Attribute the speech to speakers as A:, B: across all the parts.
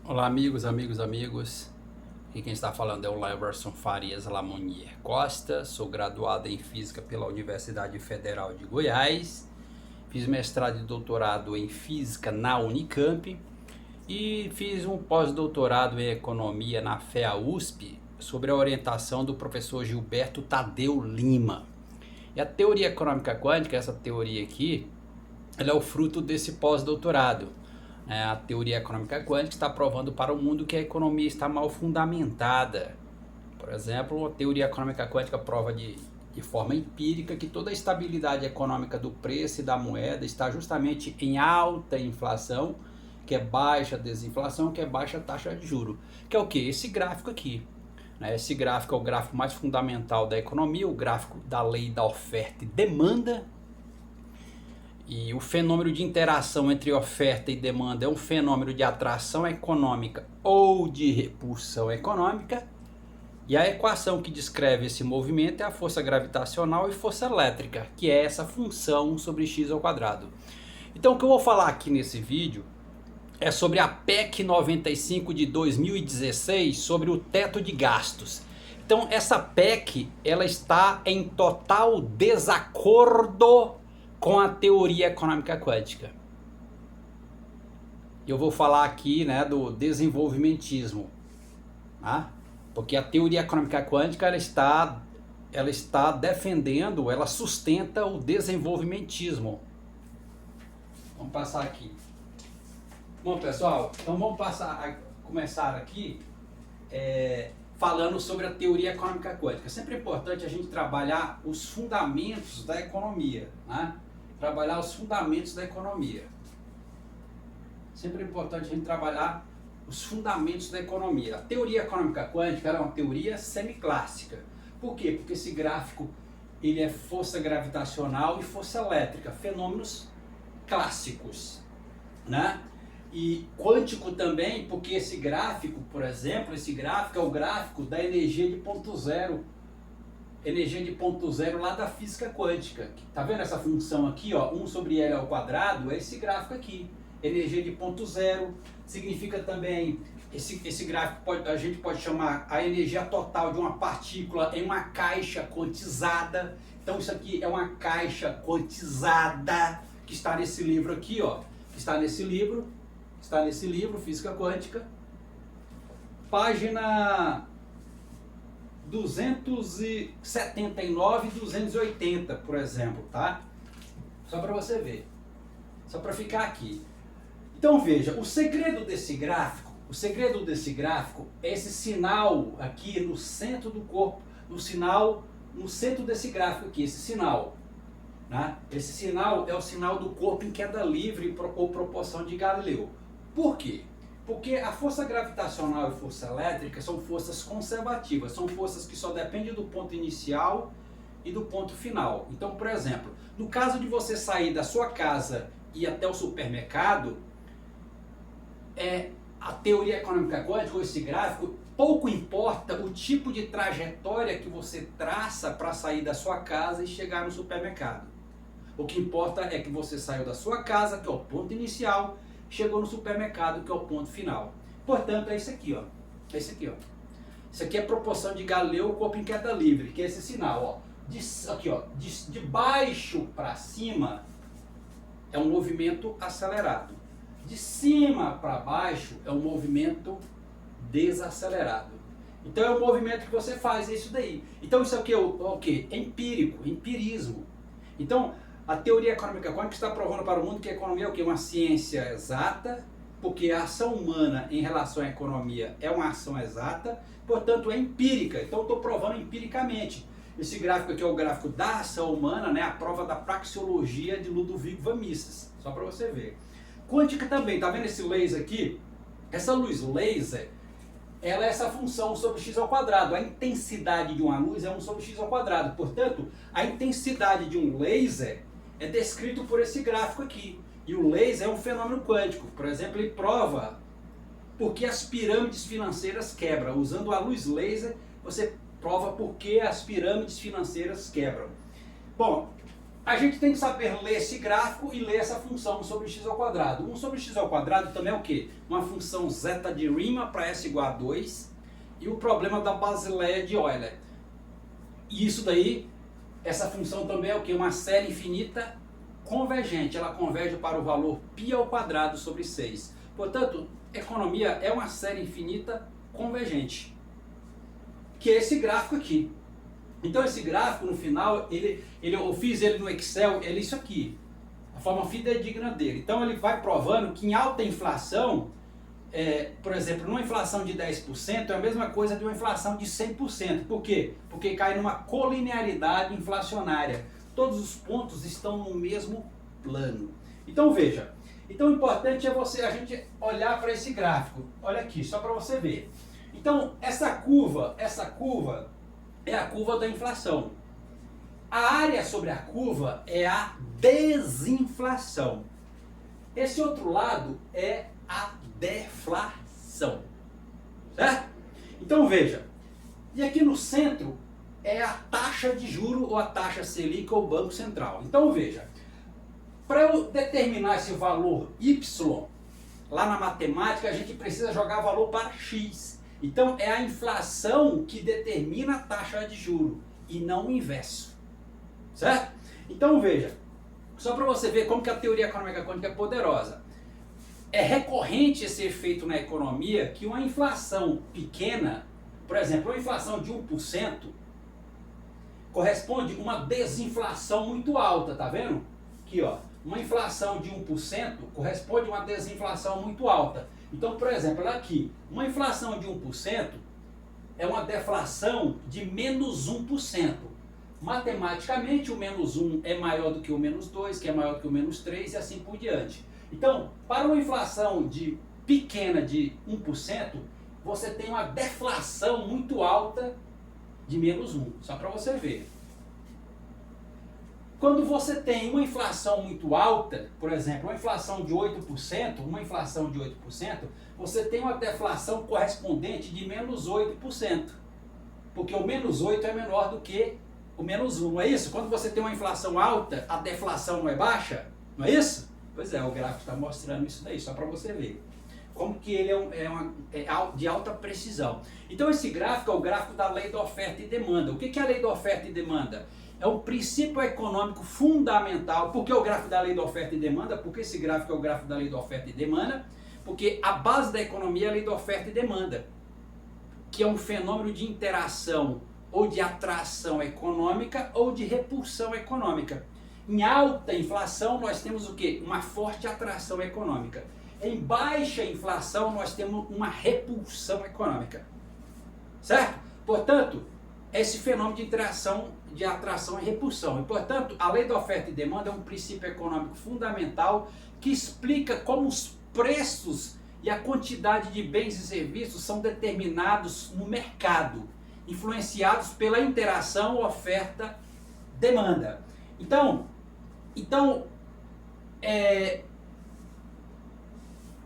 A: Olá amigos. Aqui quem está falando é o Leverson Farias Lamonier Costa. Sou graduado em Física pela Universidade Federal de Goiás. Fiz mestrado e doutorado em Física na Unicamp. E fiz um pós-doutorado em Economia na FEA-USP sobre a orientação do professor Gilberto Tadeu Lima. E a teoria econômica quântica, essa teoria aqui, ela é o fruto desse pós-doutorado. A teoria econômica quântica está provando para o mundo que a economia está mal fundamentada. Por exemplo, a teoria econômica quântica prova de forma empírica que toda a estabilidade econômica do preço e da moeda está justamente em alta inflação, que é baixa desinflação, que é baixa taxa de juros. Que é o que? Esse gráfico aqui. Esse gráfico é o gráfico mais fundamental da economia, o gráfico da lei da oferta e demanda. E o fenômeno de interação entre oferta e demanda é um fenômeno de atração econômica ou de repulsão econômica. E a equação que descreve esse movimento é a força gravitacional e força elétrica, que é essa função sobre x ao quadrado. Então o que eu vou falar aqui nesse vídeo é sobre a PEC 95 de 2016, sobre o teto de gastos. Então essa PEC, ela está em total desacordo com a teoria econômica quântica. Eu vou falar aqui, do desenvolvimentismo, tá? Porque a teoria econômica quântica ela está defendendo, ela sustenta o desenvolvimentismo. Vamos passar aqui. Bom, pessoal, então vamos começar aqui falando sobre a teoria econômica quântica. É sempre importante a gente trabalhar os fundamentos da economia, né? Trabalhar os fundamentos da economia. Sempre é importante a gente trabalhar os fundamentos da economia. A teoria econômica quântica é uma teoria semiclássica. Por quê? Porque esse gráfico ele é força gravitacional e força elétrica, fenômenos clássicos, né? E quântico também, porque esse gráfico, por exemplo, esse gráfico é o gráfico da energia de ponto zero. Energia de ponto zero lá da física quântica. Tá vendo essa função aqui, ó, 1 sobre L ao quadrado? É esse gráfico aqui. Energia de ponto zero significa também, esse gráfico a gente pode chamar a energia total de uma partícula em uma caixa quantizada. Então isso aqui é uma caixa quantizada que está nesse livro aqui, ó. Está nesse livro, Física Quântica. Página 279 e 280, por exemplo, tá? Só para você ver. Só para ficar aqui. Então veja, o segredo desse gráfico é esse sinal aqui no centro do corpo, no centro desse gráfico aqui, esse sinal. Né? Esse sinal é o sinal do corpo em queda livre ou proporção de Galileu. Por quê? Porque a força gravitacional e força elétrica são forças conservativas, são forças que só dependem do ponto inicial e do ponto final. Então, por exemplo, no caso de você sair da sua casa e ir até o supermercado, a teoria econômica quântica, ou esse gráfico, pouco importa o tipo de trajetória que você traça para sair da sua casa e chegar no supermercado. O que importa é que você saiu da sua casa, que é o ponto inicial, chegou no supermercado, que é o ponto final. Portanto, é isso aqui, ó. Isso aqui é a proporção de Galileu, corpo em queda livre, que é esse sinal, ó. De baixo para cima é um movimento acelerado. De cima para baixo é um movimento desacelerado. Então é o movimento que você faz, é isso daí. Então isso aqui é o quê? Empirismo. Então a teoria econômica quântica está provando para o mundo que a economia é o quê? Uma ciência exata, porque a ação humana em relação à economia é uma ação exata, portanto é empírica. Então eu estou provando empiricamente. Esse gráfico aqui é o gráfico da ação humana, né? A prova da praxeologia de Ludovico van Mises, só para você ver. Quântica também, tá vendo esse laser aqui? Essa luz laser, ela é essa função sobre x ao quadrado. A intensidade de uma luz é 1 sobre x ao quadrado. Portanto, a intensidade de um laser é descrito por esse gráfico aqui. E o laser é um fenômeno quântico. Por exemplo, ele prova porque as pirâmides financeiras quebram. Usando a luz laser, você prova porque as pirâmides financeiras quebram. Bom, a gente tem que saber ler esse gráfico e ler essa função 1 sobre x ao quadrado. 1 sobre x ao quadrado também é o quê? Uma função zeta de Riemann para s igual a 2 e o problema da Basileia de Euler. E isso daí, essa função também é o quê? Uma série infinita convergente. Ela converge para o valor π ao quadrado sobre 6. Portanto, economia é uma série infinita convergente, que é esse gráfico aqui. Então esse gráfico no final, eu fiz ele no Excel, ele é isso aqui, a forma fidedigna dele. Então ele vai provando que em alta inflação, por exemplo, numa inflação de 10% é a mesma coisa de uma inflação de 100%. Por quê? Porque cai numa colinearidade inflacionária. Todos os pontos estão no mesmo plano. Então veja, então o importante é a gente olhar para esse gráfico. Olha aqui, só para você ver. Então essa curva é a curva da inflação. A área sobre a curva é a desinflação. Esse outro lado é a deflação. Certo? Então veja, e aqui no centro é a taxa de juro ou a taxa Selic ou Banco Central. Então veja, para eu determinar esse valor Y, lá na matemática a gente precisa jogar valor para x. Então é a inflação que determina a taxa de juro e não o inverso. Certo? Então veja, só para você ver como que a teoria econômica quântica é poderosa. É recorrente esse efeito na economia que uma inflação pequena, por exemplo, uma inflação de 1%, corresponde a uma desinflação muito alta, tá vendo? Aqui ó, uma inflação de 1% corresponde a uma desinflação muito alta. Então, por exemplo, olha aqui, uma inflação de 1% é uma deflação de menos 1%. Matematicamente, o menos 1 é maior do que o menos 2, que é maior do que o menos 3 e assim por diante. Então, para uma inflação pequena de 1%, você tem uma deflação muito alta de menos 1, só para você ver. Quando você tem uma inflação muito alta, por exemplo, uma inflação de 8%, você tem uma deflação correspondente de menos 8%. Porque o menos 8 é menor do que o menos 1, não é isso? Quando você tem uma inflação alta, a deflação não é baixa? Não é isso? Pois é, o gráfico está mostrando isso daí, só para você ver. Como que ele é de alta precisão. Então esse gráfico é o gráfico da lei da oferta e demanda. O que é a lei da oferta e demanda? É um princípio econômico fundamental. Por que o gráfico da lei da oferta e demanda? Porque esse gráfico é o gráfico da lei da oferta e demanda. Porque a base da economia é a lei da oferta e demanda, que é um fenômeno de interação ou de atração econômica ou de repulsão econômica. Em alta inflação nós temos o quê? Uma forte atração econômica. Em baixa inflação nós temos uma repulsão econômica. Certo? Portanto, esse fenômeno de interação, de atração e repulsão. E, portanto, a lei da oferta e demanda é um princípio econômico fundamental que explica como os preços e a quantidade de bens e serviços são determinados no mercado, influenciados pela interação oferta-demanda. Então,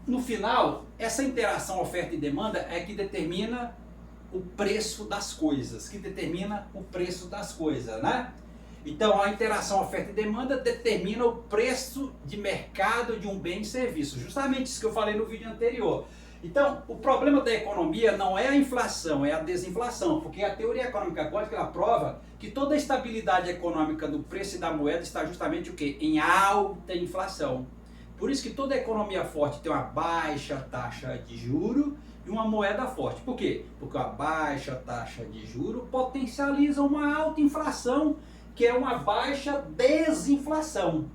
A: no final, essa interação oferta e demanda é que determina o preço das coisas, né? Então, a interação oferta e demanda determina o preço de mercado de um bem e serviço. Justamente isso que eu falei no vídeo anterior. Então, o problema da economia não é a inflação, é a desinflação, porque a teoria econômica quântica ela prova que toda a estabilidade econômica do preço e da moeda está justamente o quê? Em alta inflação. Por isso que toda economia forte tem uma baixa taxa de juro e uma moeda forte. Por quê? Porque a baixa taxa de juro potencializa uma alta inflação, que é uma baixa desinflação.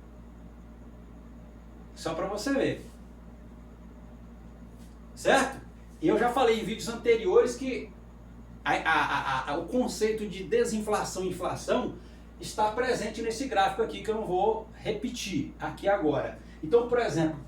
A: Só para você ver. Certo? Eu já falei em vídeos anteriores que o conceito de desinflação e inflação está presente nesse gráfico aqui, que eu não vou repetir aqui agora. Então, por exemplo,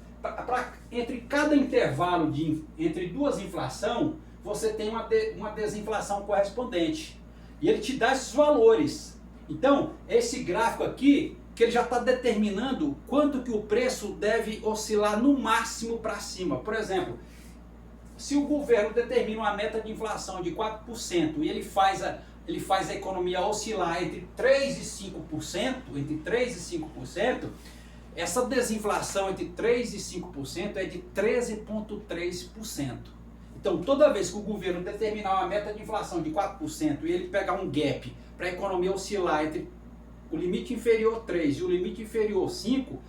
A: entre cada intervalo entre duas inflações, você tem uma desinflação correspondente. E ele te dá esses valores. Então, esse gráfico aqui, que ele já está determinando quanto que o preço deve oscilar no máximo para cima. Por exemplo, se o governo determina uma meta de inflação de 4% e ele faz ele faz a economia oscilar entre 3% e 5%, essa desinflação entre 3% e 5% é de 13,3%. Então, toda vez que o governo determinar uma meta de inflação de 4% e ele pegar um gap para a economia oscilar entre o limite inferior 3 e o limite inferior 5,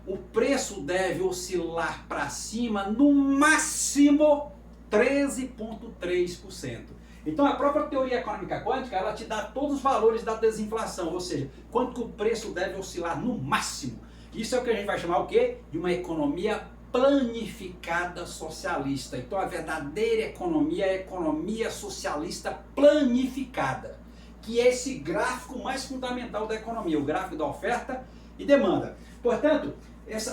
A: o preço deve oscilar para cima no máximo 13,3%. Então a própria teoria econômica quântica, ela te dá todos os valores da desinflação, ou seja, quanto que o preço deve oscilar no máximo. Isso é o que a gente vai chamar o quê? De uma economia planificada socialista. Então a verdadeira economia é a economia socialista planificada, que é esse gráfico mais fundamental da economia, o gráfico da oferta e demanda. Portanto,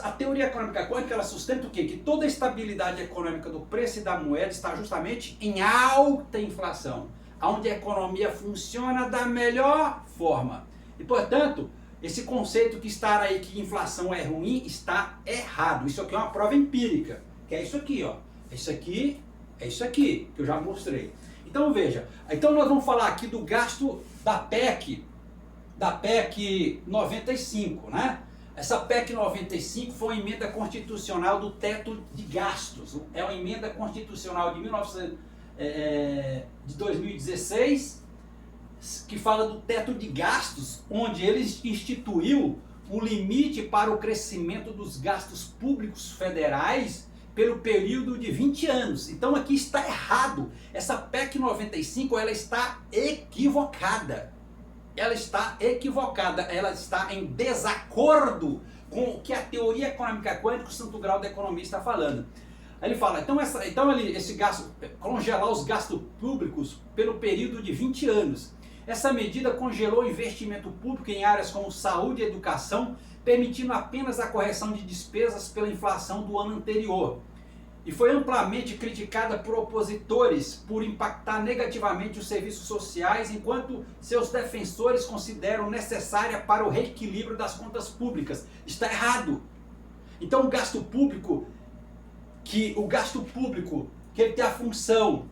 A: a teoria econômica quântica, ela sustenta o quê? Que toda a estabilidade econômica do preço e da moeda está justamente em alta inflação, onde a economia funciona da melhor forma. E, portanto, esse conceito que está aí que inflação é ruim está errado. Isso aqui é uma prova empírica, que é isso aqui, ó. Isso aqui é isso aqui, que eu já mostrei. Então, veja, então nós vamos falar aqui do gasto da PEC 95, né? Essa PEC 95 foi uma emenda constitucional do teto de gastos. É uma emenda constitucional de 2016, que fala do teto de gastos, onde ele instituiu um limite para o crescimento dos gastos públicos federais pelo período de 20 anos. Então aqui está errado. Essa PEC 95, ela está equivocada. Ela está equivocada, ela está em desacordo com o que a teoria econômica quântica, o santo grau da economia, está falando. Aí ele fala, esse gasto, congelar os gastos públicos pelo período de 20 anos. Essa medida congelou o investimento público em áreas como saúde e educação, permitindo apenas a correção de despesas pela inflação do ano anterior. E foi amplamente criticada por opositores por impactar negativamente os serviços sociais, enquanto seus defensores consideram necessária para o reequilíbrio das contas públicas. Está errado. Então o gasto público, que ele tem a função,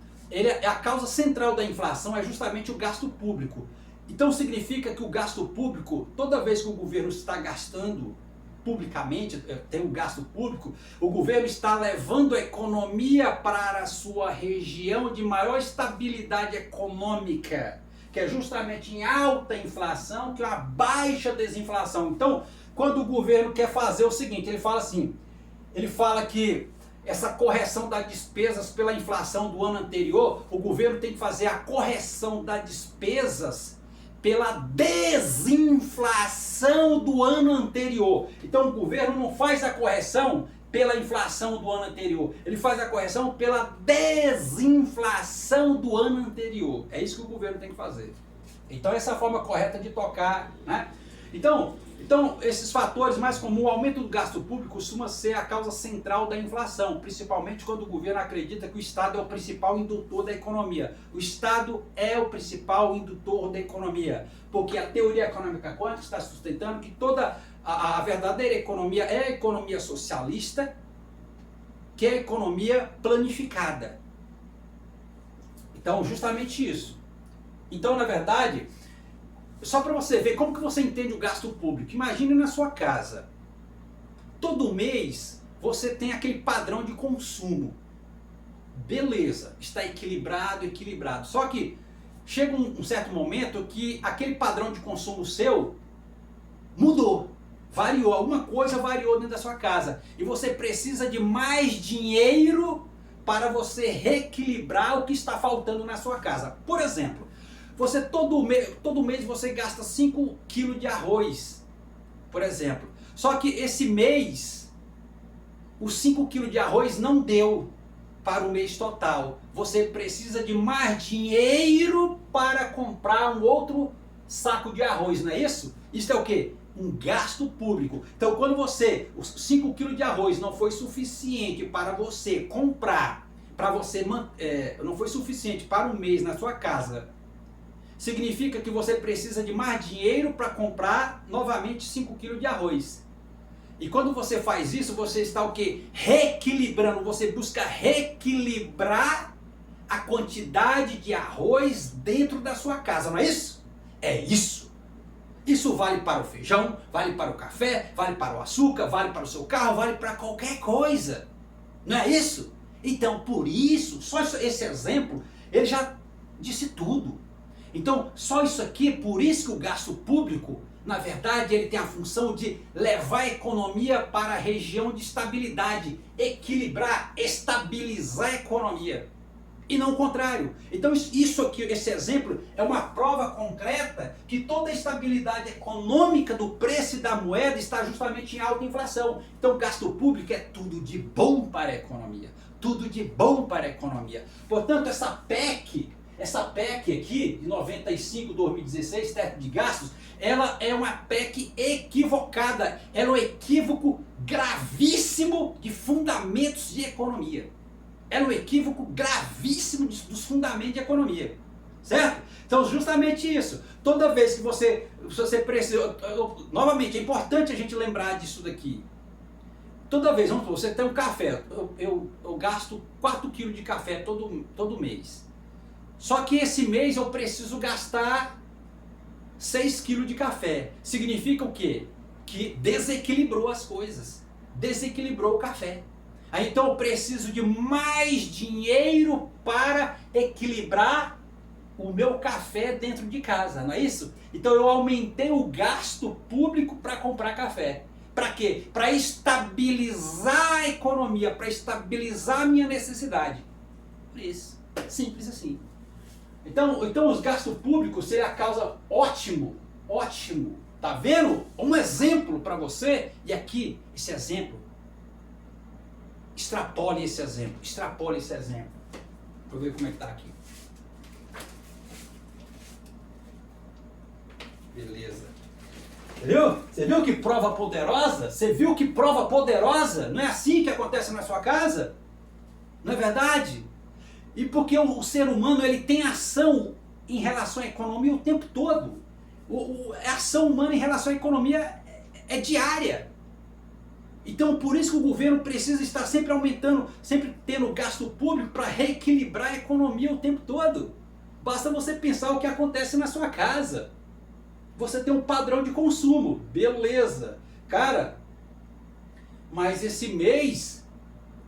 A: a causa central da inflação é justamente o gasto público. Então significa que o gasto público, toda vez que o governo está gastando publicamente, tem um gasto público, o governo está levando a economia para a sua região de maior estabilidade econômica, que é justamente em alta inflação, que é uma baixa desinflação. Então, quando o governo quer fazer o seguinte, ele fala assim, ele fala que essa correção das despesas pela inflação do ano anterior, o governo tem que fazer a correção das despesas pela desinflação do ano anterior. Então o governo não faz a correção pela inflação do ano anterior, ele faz a correção pela desinflação do ano anterior. É isso que o governo tem que fazer. Então essa é a forma correta de tocar, né? Então esses fatores mais comuns, o aumento do gasto público costuma ser a causa central da inflação, principalmente quando o governo acredita que o Estado é o principal indutor da economia. O Estado é o principal indutor da economia, porque a teoria econômica quântica está sustentando que toda a verdadeira economia é a economia socialista, que é a economia planificada. Então, justamente isso. Então, na verdade, só para você ver como que você entende o gasto público. Imagine na sua casa. Todo mês você tem aquele padrão de consumo. Beleza, está equilibrado. Só que chega um certo momento que aquele padrão de consumo seu mudou. Variou, alguma coisa variou dentro da sua casa. E você precisa de mais dinheiro para você reequilibrar o que está faltando na sua casa. Por exemplo, você todo mês você gasta 5 kg de arroz, por exemplo. Só que esse mês, os 5 kg de arroz não deu para o mês total. Você precisa de mais dinheiro para comprar um outro saco de arroz, não é isso? Isso é o quê? Um gasto público. Então quando os 5 kg de arroz não foi suficiente para você comprar, não foi suficiente para um mês na sua casa, significa que você precisa de mais dinheiro para comprar novamente 5 kg de arroz. E quando você faz isso, você está o quê? Reequilibrando. Você busca reequilibrar a quantidade de arroz dentro da sua casa, não é isso? É isso. Isso vale para o feijão, vale para o café, vale para o açúcar, vale para o seu carro, vale para qualquer coisa. Não é isso? Então, por isso, só esse exemplo, ele já disse tudo. Então, só isso aqui, por isso que o gasto público, na verdade, ele tem a função de levar a economia para a região de estabilidade, equilibrar, estabilizar a economia. E não o contrário. Então isso aqui, esse exemplo, é uma prova concreta que toda a estabilidade econômica do preço da moeda está justamente em alta inflação. Então gasto público é tudo de bom para a economia. Tudo de bom para a economia. Portanto, essa PEC aqui, de 95, 2016, teto de gastos, ela é uma PEC equivocada. Ela é um equívoco gravíssimo de fundamentos de economia. É um equívoco gravíssimo dos fundamentos de economia, certo? Então, justamente isso. Toda vez que você precisa... Novamente, é importante a gente lembrar disso daqui. Toda vez, vamos supor, você tem um café. Eu gasto 4 kg de café todo mês. Só que esse mês eu preciso gastar 6 kg de café. Significa o quê? Que desequilibrou as coisas. Desequilibrou o café. Aí então eu preciso de mais dinheiro para equilibrar o meu café dentro de casa, não é isso? Então eu aumentei o gasto público para comprar café. Para quê? Para estabilizar a economia, para estabilizar a minha necessidade. Por isso, simples assim. Então os gastos públicos seria a causa ótimo. Tá vendo? Um exemplo para você, e aqui, esse exemplo. Extrapole esse exemplo. Deixa eu ver como é que tá aqui. Beleza. Você viu que prova poderosa? Você viu que prova poderosa? Não é assim que acontece na sua casa? Não é verdade? E porque o ser humano ele tem ação em relação à economia o tempo todo. A ação humana em relação à economia é diária. Então, por isso que o governo precisa estar sempre aumentando, sempre tendo gasto público para reequilibrar a economia o tempo todo. Basta você pensar o que acontece na sua casa. Você tem um padrão de consumo, beleza. Cara, mas esse mês,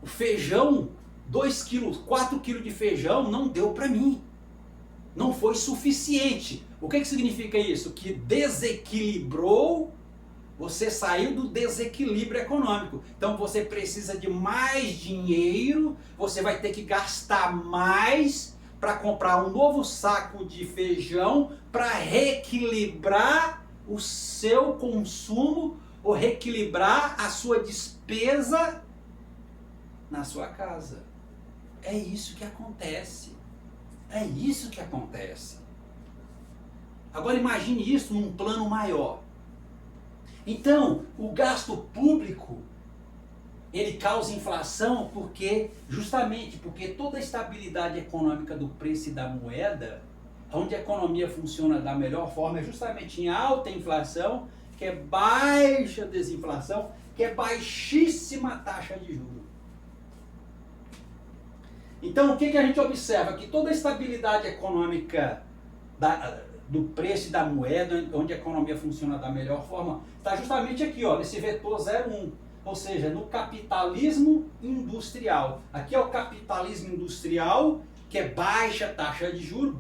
A: o feijão, 2 quilos, 4 quilos de feijão não deu para mim. Não foi suficiente. O que significa isso? Que desequilibrou. Você saiu do desequilíbrio econômico. Então você precisa de mais dinheiro, você vai ter que gastar mais para comprar um novo saco de feijão para reequilibrar o seu consumo ou reequilibrar a sua despesa na sua casa. É isso que acontece. É isso que acontece. Agora imagine isso num plano maior. Então, o gasto público, ele causa inflação justamente porque toda a estabilidade econômica do preço e da moeda, onde a economia funciona da melhor forma, é justamente em alta inflação, que é baixa desinflação, que é baixíssima taxa de juros. Então, o que a gente observa? Que toda a estabilidade econômica do preço e da moeda, onde a economia funciona da melhor forma, está justamente aqui, ó, nesse vetor 0,1, ou seja, no capitalismo industrial. Aqui é o capitalismo industrial, que é baixa taxa de juros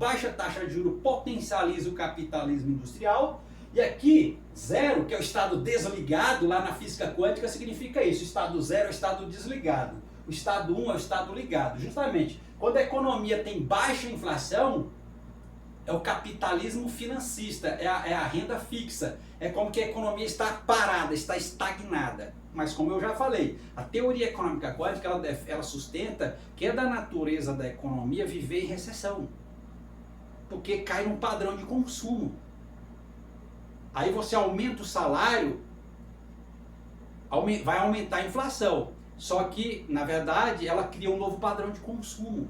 A: potencializa o capitalismo industrial, e aqui, 0, que é o estado desligado, lá na física quântica significa isso, o estado 0 é o estado desligado, o estado 1 é o estado ligado. Justamente, quando a economia tem baixa inflação, é o capitalismo financista, é a renda fixa. É como que a economia está parada, está estagnada. Mas como eu já falei, a teoria econômica quântica ela sustenta que é da natureza da economia viver em recessão. Porque cai num padrão de consumo. Aí você aumenta o salário, vai aumentar a inflação. Só que, na verdade, ela cria um novo padrão de consumo.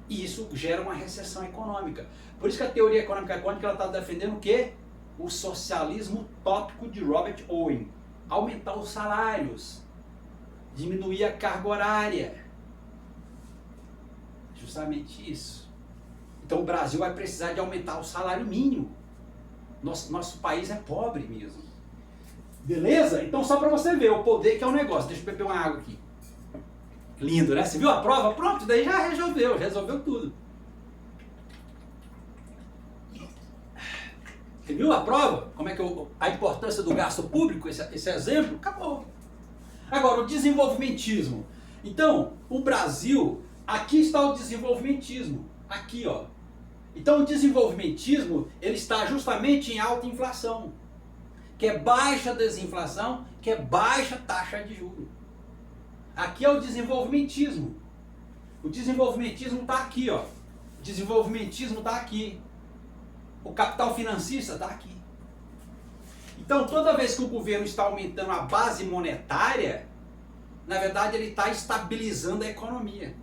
A: E isso gera uma recessão econômica. Por isso que a teoria econômica quântica está defendendo o quê? O socialismo utópico de Robert Owen. Aumentar os salários, diminuir a carga horária. Justamente isso. Então o Brasil vai precisar de aumentar o salário mínimo. Nosso país é pobre mesmo. Beleza? Então só para você ver o poder que é o negócio. Deixa eu beber uma água aqui. Lindo, né? Você viu a prova? Pronto, daí já resolveu tudo. Você viu a prova? Como é que a importância do gasto público, esse exemplo? Acabou. Agora, o desenvolvimentismo. Então, o Brasil, aqui está o desenvolvimentismo. Aqui, ó. Então, o desenvolvimentismo, ele está justamente em alta inflação, que é baixa desinflação, que é baixa taxa de juros. Aqui é o desenvolvimentismo. O desenvolvimentismo está aqui, ó. O desenvolvimentismo está aqui. O capital financista está aqui. Então, toda vez que o governo está aumentando a base monetária, na verdade ele está estabilizando a economia.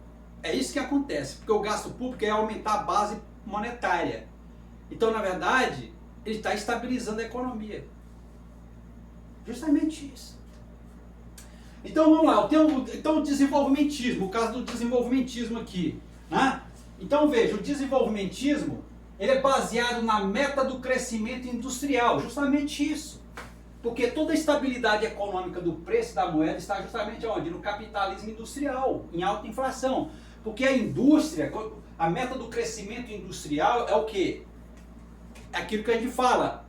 A: É isso que acontece, porque o gasto público é aumentar a base monetária. Então, na verdade, ele está estabilizando a economia. Justamente isso. Então, vamos lá. Então, o desenvolvimentismo, o caso do desenvolvimentismo aqui. Né? Então, veja, o desenvolvimentismo, ele é baseado na meta do crescimento industrial. Justamente isso. Porque toda a estabilidade econômica do preço da moeda está justamente onde? No capitalismo industrial, em alta inflação. Porque a indústria, a meta do crescimento industrial é o quê? É aquilo que a gente fala,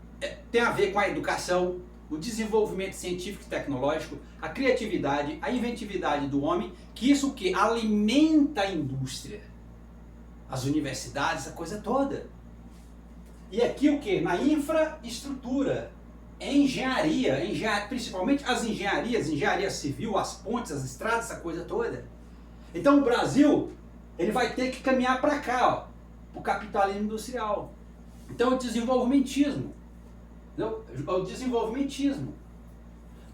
A: tem a ver com a educação, o desenvolvimento científico e tecnológico, a criatividade, a inventividade do homem, que isso o quê? Alimenta a indústria, as universidades, a coisa toda. E aqui o quê? Na infraestrutura, engenharia, principalmente as engenharias, engenharia civil, as pontes, as estradas, essa coisa toda. Então o Brasil, ele vai ter que caminhar para cá, ó, o capitalismo industrial. Então o desenvolvimentismo. Entendeu? O desenvolvimentismo.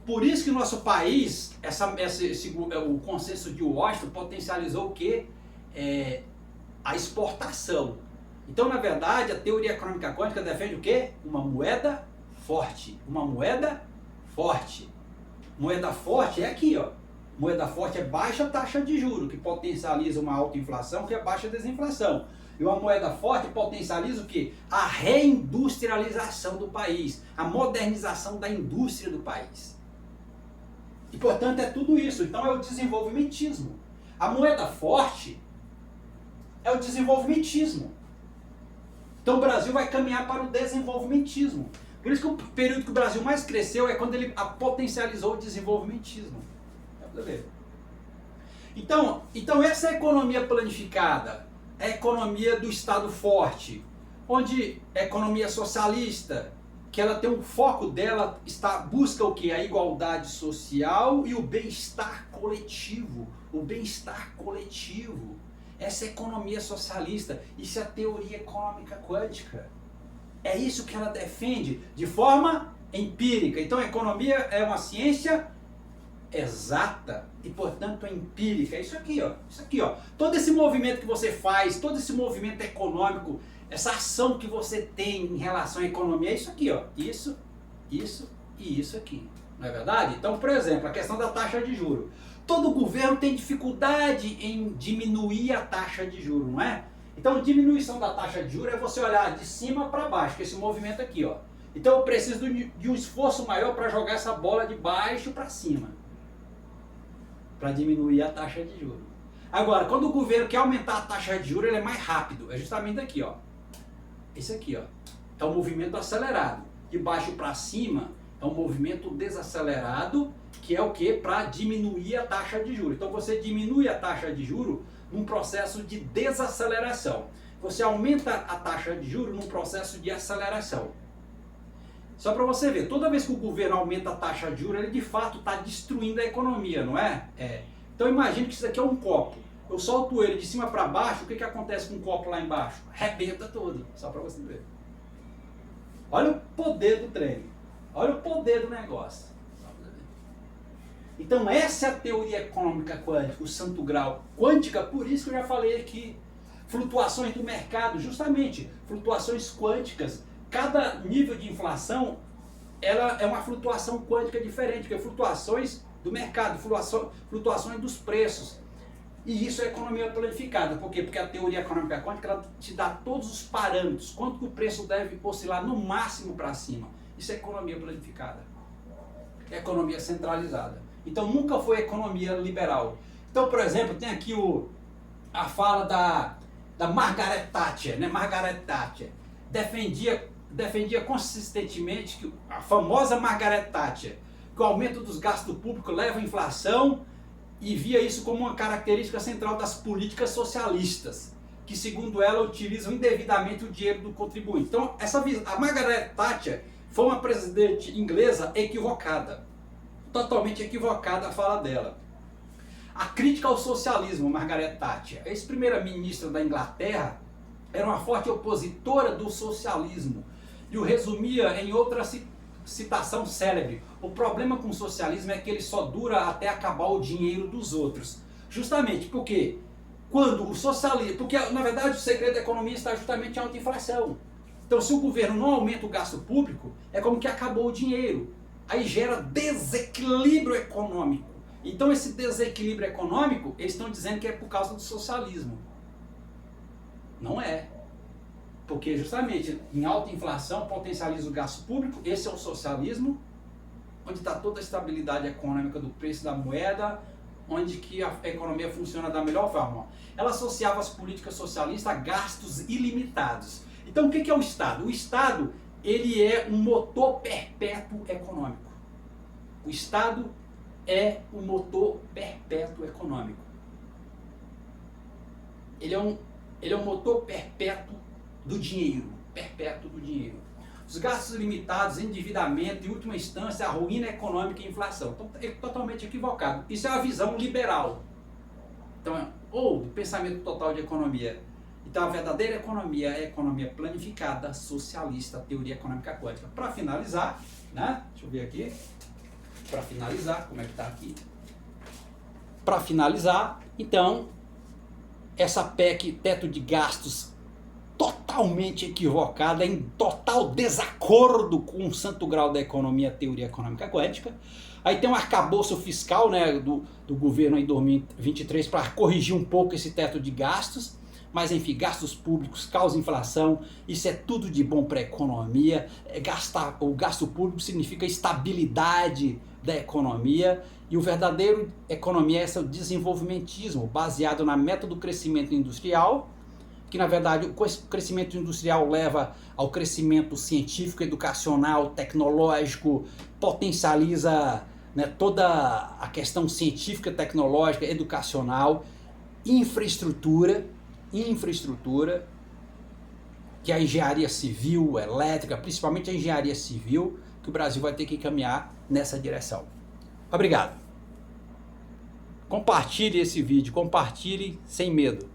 A: Por isso que o nosso país, o consenso de Washington potencializou o quê? A exportação. Então, na verdade, a teoria econômica quântica defende o quê? Uma moeda forte. Uma moeda forte. Moeda forte é aqui, ó. Moeda forte é baixa taxa de juros, que potencializa uma alta inflação, que é baixa desinflação. E uma moeda forte potencializa o quê? A reindustrialização do país, a modernização da indústria do país. E, portanto, é tudo isso. Então, é o desenvolvimentismo. A moeda forte é o desenvolvimentismo. Então, o Brasil vai caminhar para o desenvolvimentismo. Por isso que o período que o Brasil mais cresceu é quando ele potencializou o desenvolvimentismo. Então, essa economia planificada, é a economia do Estado forte, onde a economia socialista, que ela tem um foco dela, busca o quê? A igualdade social e o bem-estar coletivo. O bem-estar coletivo. Essa é a economia socialista, isso é a teoria econômica quântica. É isso que ela defende de forma empírica. Então a economia é uma ciência exata e, portanto, empírica. É isso aqui, ó. Isso aqui, ó. Todo esse movimento que você faz, todo esse movimento econômico, essa ação que você tem em relação à economia, é isso aqui, ó. Isso e isso aqui. Não é verdade? Então, por exemplo, a questão da taxa de juros. Todo governo tem dificuldade em diminuir a taxa de juros, não é? Então, diminuição da taxa de juros é você olhar de cima para baixo, que é esse movimento aqui, ó. Então, eu preciso de um esforço maior para jogar essa bola de baixo para cima, para diminuir a taxa de juros. Agora, quando o governo quer aumentar a taxa de juros, ele é mais rápido. É justamente aqui, ó. Esse aqui, ó. É um movimento acelerado. De baixo para cima é um movimento desacelerado, que é o que? Para diminuir a taxa de juros. Então você diminui a taxa de juros num processo de desaceleração. Você aumenta a taxa de juros num processo de aceleração. Só para você ver, toda vez que o governo aumenta a taxa de juros, ele de fato está destruindo a economia, não é? Então imagine que isso aqui é um copo. Eu solto ele de cima para baixo, o que acontece com o copo lá embaixo? Rebenta todo, só para você ver. Olha o poder do trem. Olha o poder do negócio. Então essa é a teoria econômica quântica, o santo grau quântica, por isso que eu já falei aqui. Flutuações do mercado, justamente, flutuações quânticas. Cada nível de inflação, ela é uma flutuação quântica diferente, porque flutuações do mercado, flutuações dos preços. E isso é economia planificada. Por quê? Porque a teoria econômica quântica ela te dá todos os parâmetros, quanto que o preço deve oscilar no máximo para cima. Isso é economia planificada. É economia centralizada. Então nunca foi economia liberal. Então, por exemplo, tem aqui a fala da Margaret Thatcher, né? Margaret Thatcher defendia consistentemente que a famosa Margaret Thatcher, que o aumento dos gastos públicos leva à inflação e via isso como uma característica central das políticas socialistas, que segundo ela utilizam indevidamente o dinheiro do contribuinte. Então, a Margaret Thatcher foi uma presidente inglesa equivocada, totalmente equivocada a fala dela. A crítica ao socialismo, Margaret Thatcher, a ex-primeira-ministra da Inglaterra, era uma forte opositora do socialismo e o resumia em outra citação célebre: o problema com o socialismo é que ele só dura até acabar o dinheiro dos outros. Justamente porque quando o socialismo, porque na verdade o segredo da economia está justamente em alta inflação. Então, se o governo não aumenta o gasto público, é como que acabou o dinheiro. Aí gera desequilíbrio econômico. Então, esse desequilíbrio econômico, eles estão dizendo que é por causa do socialismo. Não é. Porque justamente em alta inflação potencializa o gasto público, esse é o socialismo, onde está toda a estabilidade econômica do preço da moeda, onde que a economia funciona da melhor forma. Ela associava as políticas socialistas a gastos ilimitados. Então o que é o Estado? O Estado, ele é um motor perpétuo econômico. O Estado é um motor perpétuo econômico. Ele é um motor perpétuo do dinheiro, perpétuo do dinheiro. Os gastos limitados, endividamento, em última instância, a ruína econômica e inflação. Então, é totalmente equivocado. Isso é uma visão liberal. Então, ou do pensamento total de economia. Então, a verdadeira economia é a economia planificada, socialista, teoria econômica quântica. Para finalizar, né? Deixa eu ver aqui. Para finalizar, como é que está aqui? Para finalizar, então, essa PEC, teto de gastos, totalmente equivocada, em total desacordo com o santo grau da economia, teoria econômica quântica. Aí tem um arcabouço fiscal, né, do governo em 2023 para corrigir um pouco esse teto de gastos. Mas enfim, gastos públicos causam inflação, isso é tudo de bom para a economia. O gasto público significa estabilidade da economia, e o verdadeiro economia é esse desenvolvimentismo, baseado na meta do crescimento industrial, que na verdade o crescimento industrial leva ao crescimento científico, educacional, tecnológico, potencializa, né, toda a questão científica, tecnológica, educacional, infraestrutura, que a engenharia civil, elétrica, principalmente a engenharia civil, que o Brasil vai ter que caminhar nessa direção. Obrigado. Compartilhe esse vídeo, compartilhe sem medo.